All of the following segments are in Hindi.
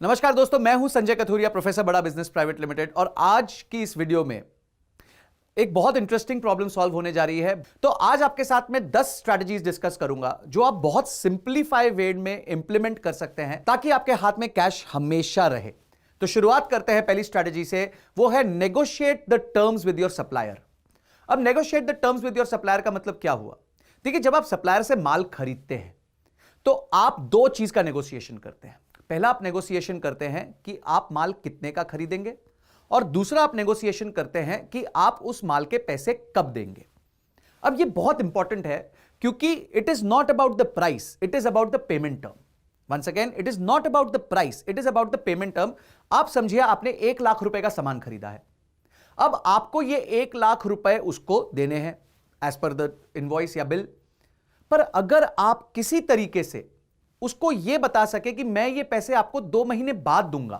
नमस्कार दोस्तों, मैं हूं संजय कथुरिया, प्रोफेसर बड़ा बिजनेस प्राइवेट लिमिटेड। और आज की इस वीडियो में एक बहुत इंटरेस्टिंग प्रॉब्लम सॉल्व होने जा रही है। तो आज आपके साथ में 10 स्ट्रैटेजीज डिस्कस करूंगा जो आप बहुत सिंप्लीफाई वे में इंप्लीमेंट कर सकते हैं ताकि आपके हाथ में कैश हमेशा रहे। तो शुरुआत करते हैं पहली स्ट्रैटेजी से, वो है negotiate the terms with your supplier. अब negotiate the terms with your supplier का मतलब क्या हुआ? देखिए, जब आप सप्लायर से माल खरीदते हैं तो आप दो चीज का नेगोशिएशन करते हैं। पहला, आप नेगोशिएशन करते हैं कि आप माल कितने का खरीदेंगे, और दूसरा आप नेगोशिएशन करते हैं कि आप उस माल के पैसे कब देंगे। अब यह बहुत इंपॉर्टेंट है क्योंकि it is not about the price, it is about the payment term. Once again, it is not about the price, it is about the payment term. आप समझिए, आपने 1 लाख रुपए का सामान खरीदा है। अब आपको ये 1 लाख रुपए उसको देने हैं एज पर द इनवॉइस या बिल। पर अगर आप किसी तरीके से उसको यह बता सके कि मैं ये पैसे आपको 2 महीने बाद दूंगा,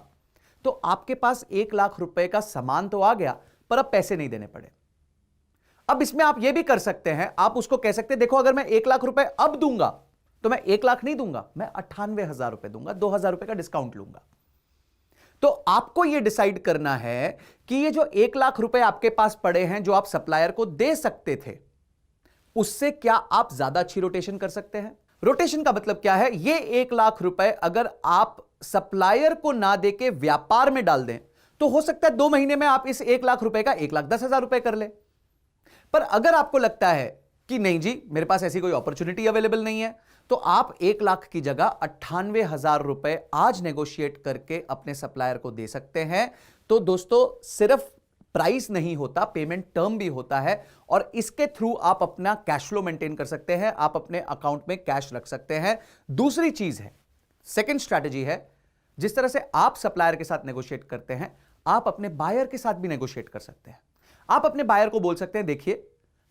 तो आपके पास 1 लाख रुपए का सामान तो आ गया, पर अब पैसे नहीं देने पड़े। अब इसमें आप यह भी कर सकते हैं, आप उसको कह सकते हैं, देखो अगर मैं 1 लाख रुपए अब दूंगा तो मैं 1 लाख नहीं दूंगा, मैं 98,000 रुपए दूंगा, 2,000 रुपए का डिस्काउंट लूंगा। तो आपको यह डिसाइड करना है कि ये जो 1 लाख रुपए आपके पास पड़े हैं जो आप सप्लायर को दे सकते थे, उससे क्या आप ज्यादा अच्छी रोटेशन कर सकते हैं। रोटेशन का मतलब क्या है? ये 1 लाख रुपए अगर आप सप्लायर को ना देके व्यापार में डाल दें तो हो सकता है 2 महीने में आप इस 1 लाख रुपए का 1,10,000 रुपए कर ले। पर अगर आपको लगता है कि नहीं जी, मेरे पास ऐसी कोई अपॉर्चुनिटी अवेलेबल नहीं है, तो आप 1 लाख की जगह 98,000 रुपए आज नेगोशिएट करके अपने सप्लायर को दे सकते हैं। तो दोस्तों, सिर्फ प्राइस नहीं होता, पेमेंट टर्म भी होता है, और इसके थ्रू आप अपना कैश फ्लो मेंटेन कर सकते हैं, आप अपने अकाउंट में कैश रख सकते हैं। दूसरी चीज है, सेकंड स्ट्रैटेजी है, जिस तरह से आप सप्लायर के साथ नेगोशिएट करते हैं, आप अपने बायर के साथ भी नेगोशिएट कर सकते हैं। आप अपने बायर को बोल सकते हैं, देखिए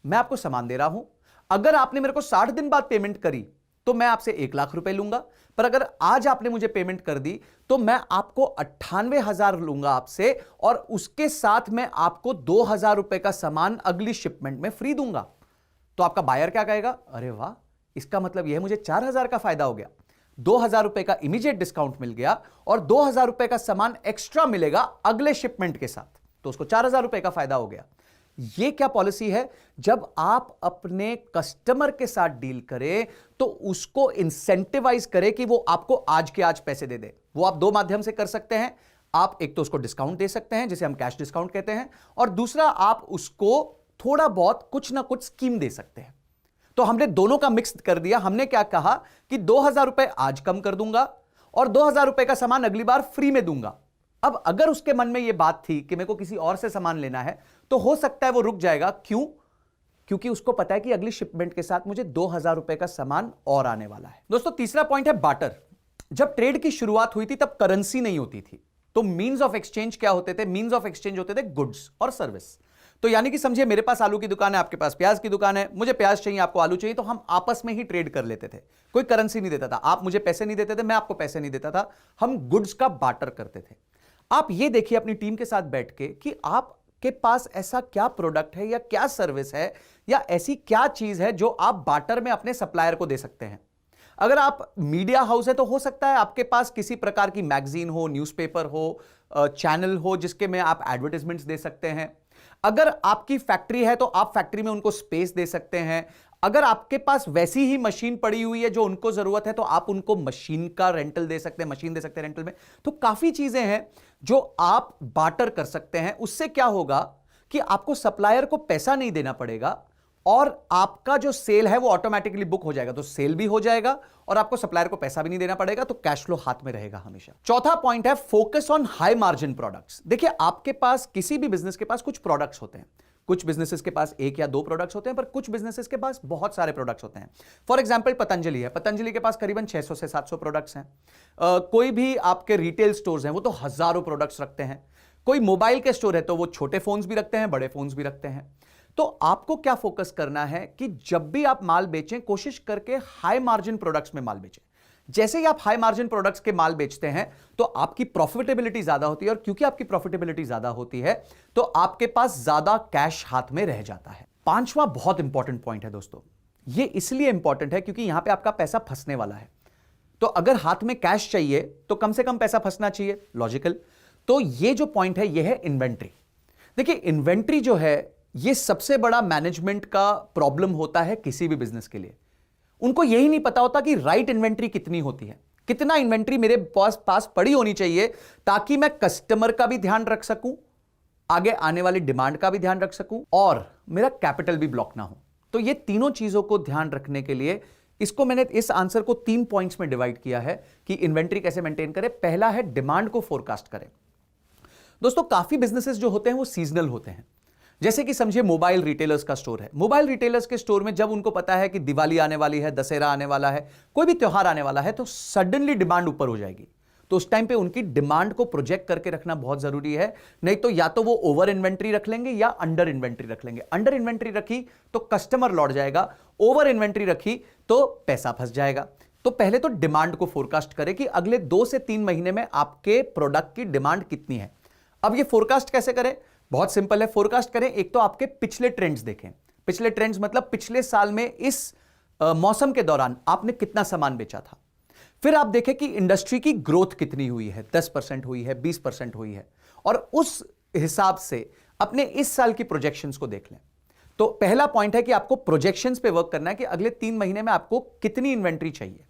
मैं आपको सामान दे रहा हूं, अगर आपने मेरे को 60 दिन बाद पेमेंट करी तो मैं आपसे 1 लाख रुपए लूंगा, पर अगर आज आपने मुझे पेमेंट कर दी तो मैं आपको 98,000 लूंगा आपसे, और उसके साथ मैं आपको 2,000 रुपए का सामान अगली शिपमेंट में फ्री दूंगा। तो आपका बायर क्या कहेगा? अरे वाह, इसका मतलब यह मुझे 4,000 का फायदा हो गया, 2,000 रुपए का इमीडिएट डिस्काउंट मिल गया, और 2,000 रुपए का सामान एक्स्ट्रा मिलेगा अगले शिपमेंट के साथ, तो उसको 4,000 रुपए का फायदा हो गया। यह क्या पॉलिसी है? जब आप अपने कस्टमर के साथ डील करें तो उसको इंसेंटिवाइज करें कि वो आपको आज के आज पैसे दे दे। वो आप 2 माध्यम से कर सकते हैं। आप एक तो उसको डिस्काउंट दे सकते हैं, जिसे हम कैश डिस्काउंट कहते हैं, और दूसरा आप उसको थोड़ा बहुत कुछ ना कुछ स्कीम दे सकते हैं। तो हमने दोनों का मिक्स कर दिया। हमने क्या कहा कि 2,000 रुपए आज कम कर दूंगा और 2,000 रुपए का सामान अगली बार फ्री में दूंगा। अब अगर उसके मन में यह बात थी कि मेरे को किसी और से सामान लेना है, तो हो सकता है वो रुक जाएगा। क्यों? क्योंकि उसको पता है कि अगली शिपमेंट के साथ मुझे 2,000 रुपए का सामान और आने वाला है। दोस्तों, तीसरा पॉइंट है बार्टर। जब ट्रेड की शुरुआत हुई थी तब करेंसी नहीं होती थी, तो मीन्स ऑफ एक्सचेंज क्या होते थे? मीन्स ऑफ एक्सचेंज होते थे गुड्स और सर्विस। तो यानी कि समझिए, मेरे पास आलू की दुकान है, आपके पास प्याज की दुकान है, मुझे प्याज चाहिए, आपको आलू चाहिए, तो हम आपस में ही ट्रेड कर लेते थे। कोई करेंसी नहीं देता था, आप मुझे पैसे नहीं देते थे, मैं आपको पैसे नहीं देता था, हम गुड्स का बार्टर करते थे। आप ये देखिए अपनी टीम के साथ बैठ के कि आपके पास ऐसा क्या प्रोडक्ट है या क्या सर्विस है या ऐसी क्या चीज है जो आप बार्टर में अपने सप्लायर को दे सकते हैं। अगर आप मीडिया हाउस है तो हो सकता है आपके पास किसी प्रकार की मैगजीन हो, न्यूज़पेपर हो, चैनल हो, जिसके में आप एडवर्टाइजमेंट्स दे सकते हैं। अगर आपकी फैक्ट्री है तो आप फैक्ट्री में उनको स्पेस दे सकते हैं। अगर आपके पास वैसी ही मशीन पड़ी हुई है जो उनको जरूरत है, तो आप उनको मशीन का रेंटल दे सकते हैं, मशीन दे सकते हैं रेंटल में। तो काफी चीजें हैं जो आप बार्टर कर सकते हैं। उससे क्या होगा कि आपको सप्लायर को पैसा नहीं देना पड़ेगा और आपका जो सेल है वो ऑटोमेटिकली बुक हो जाएगा। तो सेल भी हो जाएगा और आपको सप्लायर को पैसा भी नहीं देना पड़ेगा, तो कैश फ्लो हाथ में रहेगा हमेशा। चौथा पॉइंट है focus on high margin products. देखिए, आपके पास किसी भी बिजनेस के पास कुछ प्रोडक्ट्स होते हैं। कुछ बिजनेसेस के पास 1 या 2 प्रोडक्ट्स होते हैं, पर कुछ बिजनेसेस के पास बहुत सारे प्रोडक्ट्स होते हैं। फॉर एग्जांपल, पतंजलि है, पतंजलि के पास करीबन 600 से 700 प्रोडक्ट्स हैं। कोई भी आपके रिटेल स्टोर्स हैं वो तो हजारों प्रोडक्ट्स रखते हैं। कोई मोबाइल के स्टोर है तो वो छोटे फोन्स भी रखते हैं, बड़े फोन्स भी रखते हैं। तो आपको क्या फोकस करना है कि जब भी आप माल बेचें, कोशिश करके हाई मार्जिन प्रोडक्ट्स में माल बेचें। जैसे ही आप हाई मार्जिन प्रोडक्ट्स के माल बेचते हैं तो आपकी प्रॉफिटेबिलिटी ज्यादा होती है, और क्योंकि आपकी प्रॉफिटेबिलिटी ज्यादा होती है तो आपके पास ज्यादा कैश हाथ में रह जाता है। 5वां बहुत इंपॉर्टेंट पॉइंट है दोस्तों। यह इसलिए इंपॉर्टेंट है क्योंकि यहां पे आपका पैसा फंसने वाला है। तो अगर हाथ में कैश चाहिए तो कम से कम पैसा फंसना चाहिए, लॉजिकल। तो ये जो पॉइंट है ये है इन्वेंट्री। देखिए इन्वेंट्री जो है ये सबसे बड़ा मैनेजमेंट का प्रॉब्लम होता है किसी भी बिजनेस के लिए। उनको यही नहीं पता होता कि राइट इन्वेंट्री कितनी होती है, कितना इन्वेंट्री मेरे पास पड़ी होनी चाहिए ताकि मैं कस्टमर का भी ध्यान रख सकूं, आगे आने वाली डिमांड का भी ध्यान रख सकूं और मेरा कैपिटल भी ब्लॉक ना हो। तो ये तीनों चीजों को ध्यान रखने के लिए इसको मैंने इस आंसर को 3 पॉइंट्स में डिवाइड किया है कि इन्वेंट्री कैसे मेंटेन करें। पहला है डिमांड को फोरकास्ट करें। दोस्तों काफी बिजनेसेस जो होते हैं वो सीजनल होते हैं। जैसे कि समझिए मोबाइल रिटेलर्स का स्टोर है। मोबाइल रिटेलर्स के स्टोर में जब उनको पता है कि दिवाली आने वाली है, दशहरा आने वाला है, कोई भी त्योहार आने वाला है, तो सडनली डिमांड ऊपर हो जाएगी। तो उस टाइम पे उनकी डिमांड को प्रोजेक्ट करके रखना बहुत जरूरी है। नहीं तो या तो वो ओवर इन्वेंट्री रख लेंगे या अंडर इन्वेंट्री रख लेंगे। अंडर इन्वेंट्री रखी तो कस्टमर लौट जाएगा, ओवर इन्वेंट्री रखी तो पैसा फंस जाएगा। तो पहले तो डिमांड को फोरकास्ट करें कि अगले 2 से 3 महीने में आपके प्रोडक्ट की डिमांड कितनी है। अब ये फोरकास्ट कैसे करें? बहुत सिंपल है। फोरकास्ट करें, एक तो आपके पिछले ट्रेंड्स देखें। पिछले ट्रेंड्स मतलब पिछले साल में इस मौसम के दौरान आपने कितना सामान बेचा था। फिर आप देखें कि इंडस्ट्री की ग्रोथ कितनी हुई है, 10% हुई है, 20% हुई है, और उस हिसाब से अपने इस साल की प्रोजेक्शंस को देख लें। तो पहला पॉइंट है कि आपको प्रोजेक्शंस पे वर्क करना है कि अगले 3 महीने में आपको कितनी इन्वेंट्री चाहिए।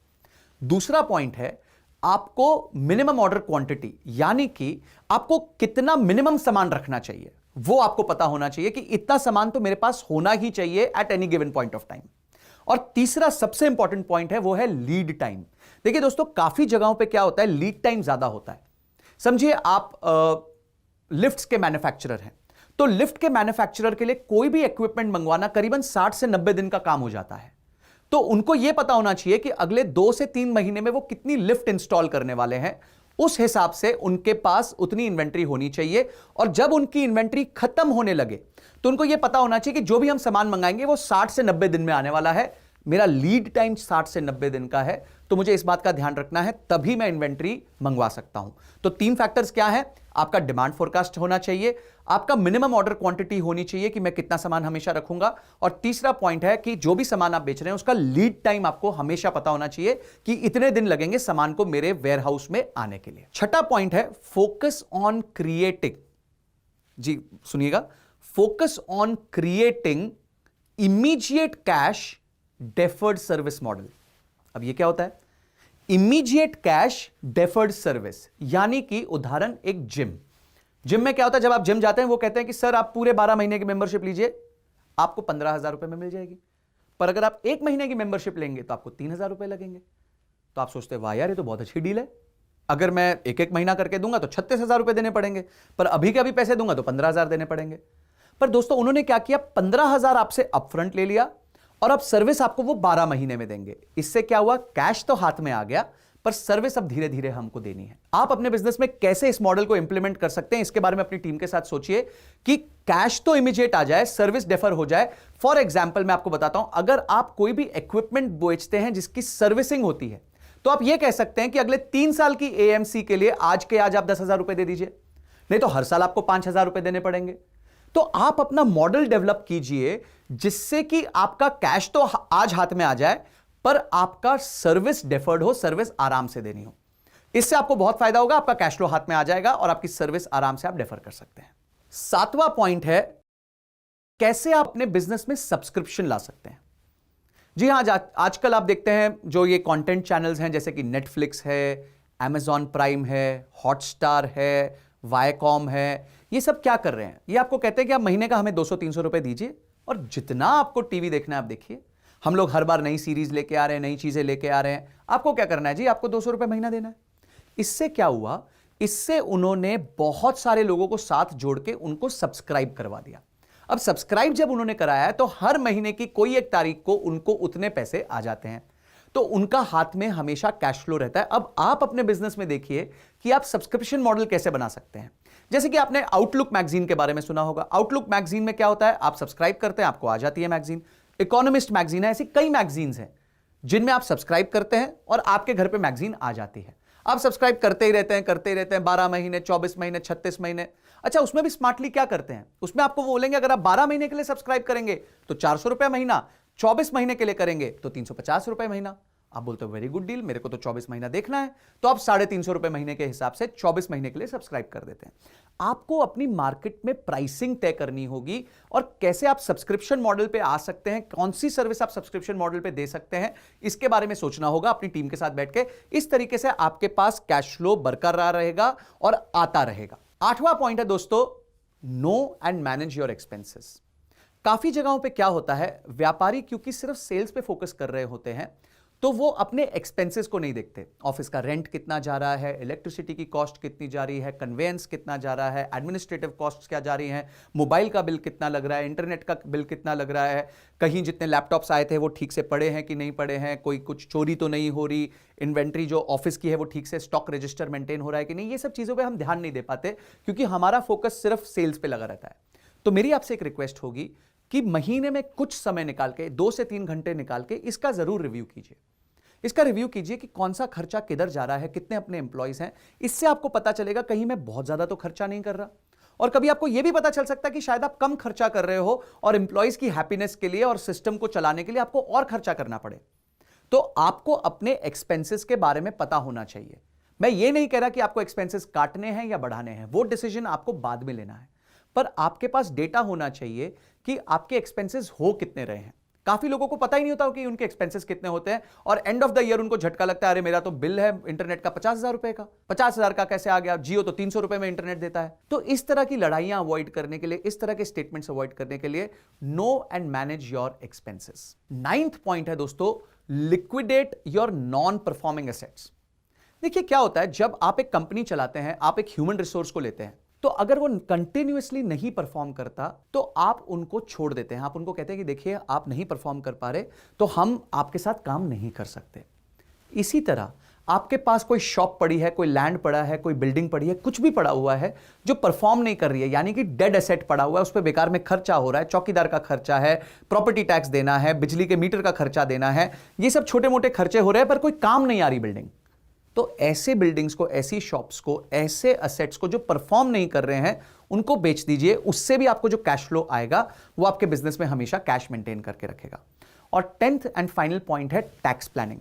दूसरा पॉइंट है आपको मिनिमम ऑर्डर क्वांटिटी, यानी कि आपको कितना मिनिमम सामान रखना चाहिए वो आपको पता होना चाहिए कि इतना सामान तो मेरे पास होना ही चाहिए at any given point of time. और तीसरा सबसे इंपॉर्टेंट पॉइंट है वो है लीड टाइम। देखिए दोस्तों काफी जगहों पे क्या होता है, लीड टाइम ज्यादा होता है। समझिए आप लिफ्ट्स के मैन्युफैक्चरर हैं, तो लिफ्ट के मैन्युफैक्चरर के लिए कोई भी इक्विपमेंट मंगवाना करीबन 60 से 90 दिन का काम हो जाता है। तो उनको यह पता होना चाहिए कि अगले 2 से 3 महीने में वो कितनी लिफ्ट इंस्टॉल करने वाले हैं, उस हिसाब से उनके पास उतनी इन्वेंट्री होनी चाहिए। और जब उनकी इन्वेंट्री खत्म होने लगे तो उनको यह पता होना चाहिए कि जो भी हम सामान मंगाएंगे वो 60 से 90 दिन में आने वाला है। मेरा लीड टाइम 60 से 90 दिन का है, तो मुझे इस बात का ध्यान रखना है, तभी मैं इन्वेंट्री मंगवा सकता हूं। तो 3 फैक्टर्स क्या है? आपका डिमांड फोरकास्ट होना चाहिए, आपका मिनिमम ऑर्डर क्वांटिटी होनी चाहिए कि मैं कितना सामान हमेशा रखूंगा, और तीसरा पॉइंट है कि जो भी सामान आप बेच रहे हैं उसका लीड टाइम आपको हमेशा पता होना चाहिए कि इतने दिन लगेंगे सामान को मेरे वेयरहाउस में आने के लिए। छठा पॉइंट है फोकस ऑन क्रिएटिंग, जी सुनिएगा, focus on creating immediate cash deferred service model. अब ये क्या होता है? इमीडिएट कैश डेफर्ड सर्विस, यानी कि उदाहरण एक जिम में क्या होता है, जब आप जिम जाते हैं वो कहते हैं कि सर आप पूरे 12 महीने की मेंबरशिप लीजिए, आपको 15,000 रुपए में मिल जाएगी। पर अगर आप 1 महीने की मेंबरशिप लेंगे तो आपको 3,000 रुपए लगेंगे। तो आप सोचते हैं वाह यार ये तो बहुत अच्छी डील है, अगर मैं एक महीना करके दूंगा तो 36,000 रुपए देने पड़ेंगे, पर अभी के अभी पैसे दूंगा तो 15,000 देने पड़ेंगे। पर दोस्तों उन्होंने क्या किया, 15,000 आपसे अपफ्रंट ले लिया और अब सर्विस आपको वो 12 महीने में देंगे। इससे क्या हुआ, कैश तो हाथ में आ गया पर सर्विस अब धीरे धीरे हमको देनी है। आप अपने बिजनेस में कैसे इस मॉडल को इंप्लीमेंट कर सकते हैं, इसके बारे में अपनी टीम के साथ सोचिए कि कैश तो इमीडिएट आ जाए, सर्विस डेफर हो जाए। फॉर एग्जांपल मैं आपको बताता हूं, अगर आप कोई भी इक्विपमेंट बेचते हैं जिसकी सर्विसिंग होती है तो आप यह कह सकते हैं कि अगले 3 साल की एएमसी के लिए आज के आज आप 10,000 रुपए दे दीजिए, नहीं तो हर साल आपको 5,000 रुपए देने पड़ेंगे। तो आप अपना मॉडल डेवलप कीजिए जिससे कि आपका कैश तो आज हाथ में आ जाए पर आपका सर्विस डेफर्ड हो, सर्विस आराम से देनी हो। इससे आपको बहुत फायदा होगा, आपका कैश फ्लो हाथ में आ जाएगा और आपकी सर्विस आराम से आप डेफर कर सकते हैं। 7वां पॉइंट है कैसे आप अपने बिजनेस में सब्सक्रिप्शन ला सकते हैं। जी हां, आजकल आप देखते हैं जो ये कंटेंट चैनल्स हैं जैसे कि नेटफ्लिक्स है, Amazon प्राइम है, हॉटस्टार है, वायकॉम है, ये सब क्या कर रहे हैं, ये आपको कहते हैं कि आप महीने का हमें 200-300 रुपए दीजिए और जितना आपको टीवी देखना है आप देखिए। हम लोग हर बार नई सीरीज लेके आ रहे हैं, नई चीजें लेके आ रहे हैं, आपको क्या करना है जी, आपको 200 रुपए महीना देना है। इससे क्या हुआ, इससे उन्होंने बहुत सारे लोगों को साथ जोड़ के उनको सब्सक्राइब करवा दिया। अब सब्सक्राइब जब उन्होंने कराया है तो हर महीने की कोई एक तारीख को उनको उतने पैसे आ जाते हैं, तो उनका हाथ में हमेशा कैश फ्लो रहता है। अब आप अपने बिजनेस में देखिए कि आप सब्सक्रिप्शन मॉडल कैसे बना सकते हैं। जैसे कि आपने आउटलुक मैगजीन के बारे में सुना होगा। आउटलुक मैगजीन में क्या होता है, आप सब्सक्राइब करते हैं आपको आ जाती है मैगजीन। इकोनॉमिस्ट मैगजीन है, ऐसी कई मैगजीन्स हैं जिनमें आप सब्सक्राइब करते हैं और आपके घर पे मैगजीन आ जाती है। आप सब्सक्राइब करते ही रहते हैं 12 महीने, 24 महीने, 36 महीने। अच्छा, उसमें भी स्मार्टली क्या करते हैं, उसमें आपको वो बोलेंगे अगर आप 12 महीने के लिए सब्सक्राइब करेंगे तो 400 रुपए महीना, 24 महीने के लिए करेंगे तो 350 रुपए महीना। आप बोलते हो वेरी गुड डील, मेरे को तो 24 महीना देखना है, तो आप 350 रुपए महीने के हिसाब से 24 महीने के लिए सब्सक्राइब कर देते हैं। आपको अपनी मार्केट में प्राइसिंग तय करनी होगी और कैसे आप सब्सक्रिप्शन मॉडल पे आ सकते हैं, कौन सी सर्विस आप सब्सक्रिप्शन मॉडल पे दे सकते हैं, इसके बारे में सोचना होगा अपनी टीम के साथ बैठ के। इस तरीके से आपके पास कैश फ्लो बरकरार रहेगा और आता रहेगा। 8वां पॉइंट है दोस्तों, know and manage your expenses. काफी जगहों पे क्या होता है, व्यापारी क्योंकि सिर्फ सेल्स पे फोकस कर रहे होते हैं तो वो अपने एक्सपेंसेस को नहीं देखते। ऑफिस का रेंट कितना जा रहा है, इलेक्ट्रिसिटी की कॉस्ट कितनी जा रही है, कन्वेंस कितना जा रहा है, एडमिनिस्ट्रेटिव कॉस्ट क्या जा रही हैं, मोबाइल का बिल कितना लग रहा है, इंटरनेट का बिल कितना लग रहा है, कहीं जितने लैपटॉप्स आए थे वो ठीक से पड़े हैं कि नहीं पड़े हैं, कोई कुछ चोरी तो नहीं हो रही, इन्वेंट्री जो ऑफिस की है वो ठीक से स्टॉक रजिस्टर मेंटेन हो रहा है कि नहीं। ये सब चीज़ों पर हम ध्यान नहीं दे पाते क्योंकि हमारा फोकस सिर्फ सेल्स पे लगा रहता है। तो मेरी आपसे एक रिक्वेस्ट होगी कि महीने में कुछ समय निकाल के, 2 से 3 घंटे निकाल के इसका जरूर रिव्यू कीजिए। इसका रिव्यू कीजिए कि कौन सा खर्चा किधर जा रहा है, कितने अपने एम्प्लॉयज हैं। इससे आपको पता चलेगा कहीं मैं बहुत ज्यादा तो खर्चा नहीं कर रहा। और कभी आपको यह भी पता चल सकता है कि शायद आप कम खर्चा कर रहे हो और एम्प्लॉयज की हैप्पीनेस के लिए और सिस्टम को चलाने के लिए आपको और खर्चा करना पड़े। तो आपको अपने एक्सपेंसेस के बारे में पता होना चाहिए। मैं ये नहीं कह रहा कि आपको एक्सपेंसेस काटने हैं या बढ़ाने हैं, वो डिसीजन आपको बाद में लेना है, पर आपके पास डेटा होना चाहिए कि आपके एक्सपेंसेस हो कितने रहे हैं। काफी लोगों को पता ही नहीं होता कि उनके एक्सपेंसेस कितने होते हैं और एंड ऑफ द ईयर उनको झटका लगता है, अरे मेरा तो बिल है इंटरनेट का 50,000 रुपए का, 50,000 का कैसे आ गया, जियो तो 300 रुपए में इंटरनेट देता है। तो इस तरह की लड़ाइयां अवॉइड करने के लिए, इस तरह के स्टेटमेंट्स अवॉइड करने के लिए, know and manage your expenses. 9th point है दोस्तों, liquidate your non performing assets. देखिए क्या होता है, जब आप एक कंपनी चलाते हैं, आप एक ह्यूमन रिसोर्स को लेते हैं, तो अगर वो कंटिन्यूअसली नहीं परफॉर्म करता तो आप उनको छोड़ देते हैं। आप उनको कहते हैं कि देखिए आप नहीं परफॉर्म कर पा रहे तो हम आपके साथ काम नहीं कर सकते। इसी तरह आपके पास कोई शॉप पड़ी है, कोई लैंड पड़ा है, कोई बिल्डिंग पड़ी है, कुछ भी पड़ा हुआ है जो परफॉर्म नहीं कर रही है, यानी कि डेड एसेट पड़ा हुआ है, उस पर बेकार में खर्चा हो रहा है, चौकीदार का खर्चा है, प्रॉपर्टी टैक्स देना है, बिजली के मीटर का खर्चा देना है, ये सब छोटे मोटे खर्चे हो रहे हैं पर कोई काम नहीं आ रही बिल्डिंग। तो ऐसे बिल्डिंग्स को, ऐसी शॉप्स को, ऐसे असेट्स को जो परफॉर्म नहीं कर रहे हैं उनको बेच दीजिए। उससे भी आपको जो कैश फ्लो आएगा वो आपके बिजनेस में हमेशा कैश मेंटेन करके रखेगा। और 10th एंड फाइनल पॉइंट है टैक्स प्लानिंग।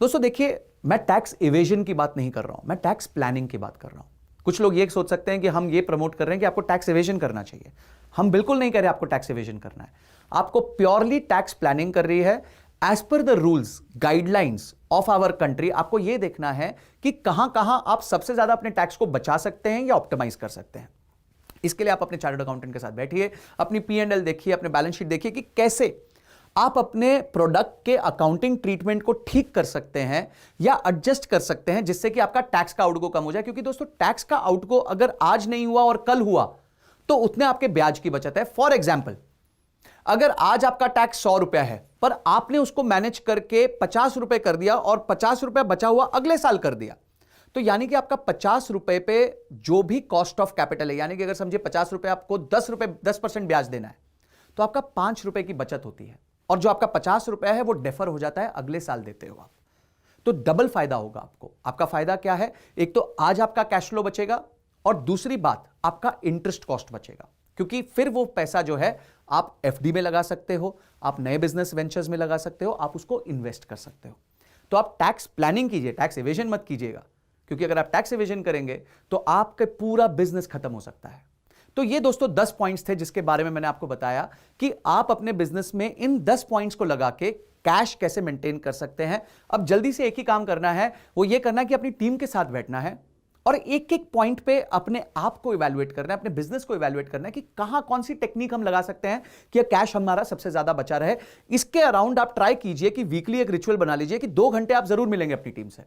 दोस्तों देखिए, मैं टैक्स इवेजन की बात नहीं कर रहा हूं, मैं टैक्स प्लानिंग की बात कर रहा हूं। कुछ लोग ये सोच सकते हैं कि हम ये प्रमोट कर रहे हैं कि आपको टैक्स इवेजन करना चाहिए। हम बिल्कुल नहीं कह रहे आपको टैक्स इवेजन करना है, आपको प्योरली टैक्स प्लानिंग कर रही है। As per the rules guidelines of our country आपको यह देखना है कि कहां कहां आप सबसे ज्यादा अपने टैक्स को बचा सकते हैं या ऑप्टिमाइज कर सकते हैं। इसके लिए आप अपने चार्टर्ड अकाउंटेंट के साथ बैठिए, अपनी P&L देखिए, अपने बैलेंस शीट देखिए कि कैसे आप अपने प्रोडक्ट के अकाउंटिंग ट्रीटमेंट को ठीक कर सकते हैं या एडजस्ट कर सकते हैं जिससे कि आपका टैक्स का आउटगो कम हो जाए। क्योंकि दोस्तों टैक्स का आउटगो अगर आज नहीं हुआ और कल हुआ तो उतने आपके ब्याज की बचत है। फॉर एग्जाम्पल, अगर आज आपका टैक्स 100 रुपया है पर आपने उसको मैनेज करके 50 रुपए कर दिया और 50 रुपए बचा हुआ अगले साल कर दिया, तो यानी कि आपका 50 रुपए पे जो भी कॉस्ट ऑफ कैपिटल है, यानी कि अगर समझिए 50 रुपए आपको 10% ब्याज देना है, तो आपका 5 रुपए की बचत होती है और जो आपका 50 रुपया है वो डेफर हो जाता है, अगले साल देते हो आप। तो डबल फायदा होगा आपको। आपका फायदा क्या है, एक तो आज आपका कैश फ्लो बचेगा और दूसरी बात आपका इंटरेस्ट कॉस्ट बचेगा, क्योंकि फिर वो पैसा जो है आप एफडी में लगा सकते हो, आप नए बिजनेस वेंचर्स में लगा सकते हो, आप उसको इन्वेस्ट कर सकते हो। तो आप टैक्स प्लानिंग कीजिए, टैक्स एवेजन मत कीजिएगा, क्योंकि अगर आप टैक्स एवेजन करेंगे तो आपके पूरा बिजनेस खत्म हो सकता है। तो ये दोस्तों 10 पॉइंट्स थे जिसके बारे में मैंने आपको बताया कि आप अपने बिजनेस में इन 10 पॉइंट्स को लगा के कैश कैसे मेंटेन कर सकते हैं। अब जल्दी से एक ही काम करना है, वो ये करना कि अपनी टीम के साथ बैठना है और एक एक पॉइंट पे अपने आप को इवैल्यूएट करना है, अपने बिजनेस को इवैल्यूएट करना है कि कहां कौन सी टेक्निक हम लगा सकते हैं कि कैश हमारा सबसे ज्यादा बचा रहे। इसके अराउंड आप ट्राई कीजिए कि वीकली एक रिचुअल बना लीजिए कि 2 घंटे आप जरूर मिलेंगे अपनी टीम से,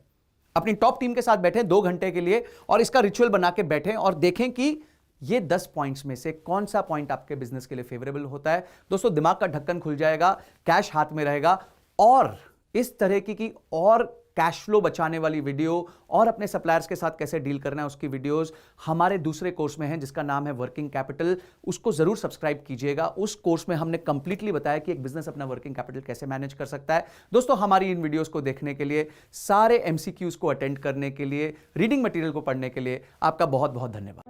अपनी टॉप टीम के साथ बैठे 2 घंटे के लिए और इसका रिचुअल बना के बैठे और देखें कि ये 10 पॉइंट्स में से कौन सा पॉइंट आपके बिजनेस के लिए फेवरेबल होता है। दोस्तों दिमाग का ढक्कन खुल जाएगा, कैश हाथ में रहेगा और इस तरह की और कैश फ्लो बचाने वाली वीडियो और अपने सप्लायर्स के साथ कैसे डील करना है उसकी वीडियोस हमारे दूसरे कोर्स में हैं जिसका नाम है वर्किंग कैपिटल। उसको जरूर सब्सक्राइब कीजिएगा। उस कोर्स में हमने कंप्लीटली बताया कि एक बिजनेस अपना वर्किंग कैपिटल कैसे मैनेज कर सकता है। दोस्तों हमारी इन वीडियोस को देखने के लिए, सारे MCQs को अटेंड करने के लिए, रीडिंग मटेरियल को पढ़ने के लिए आपका बहुत बहुत धन्यवाद।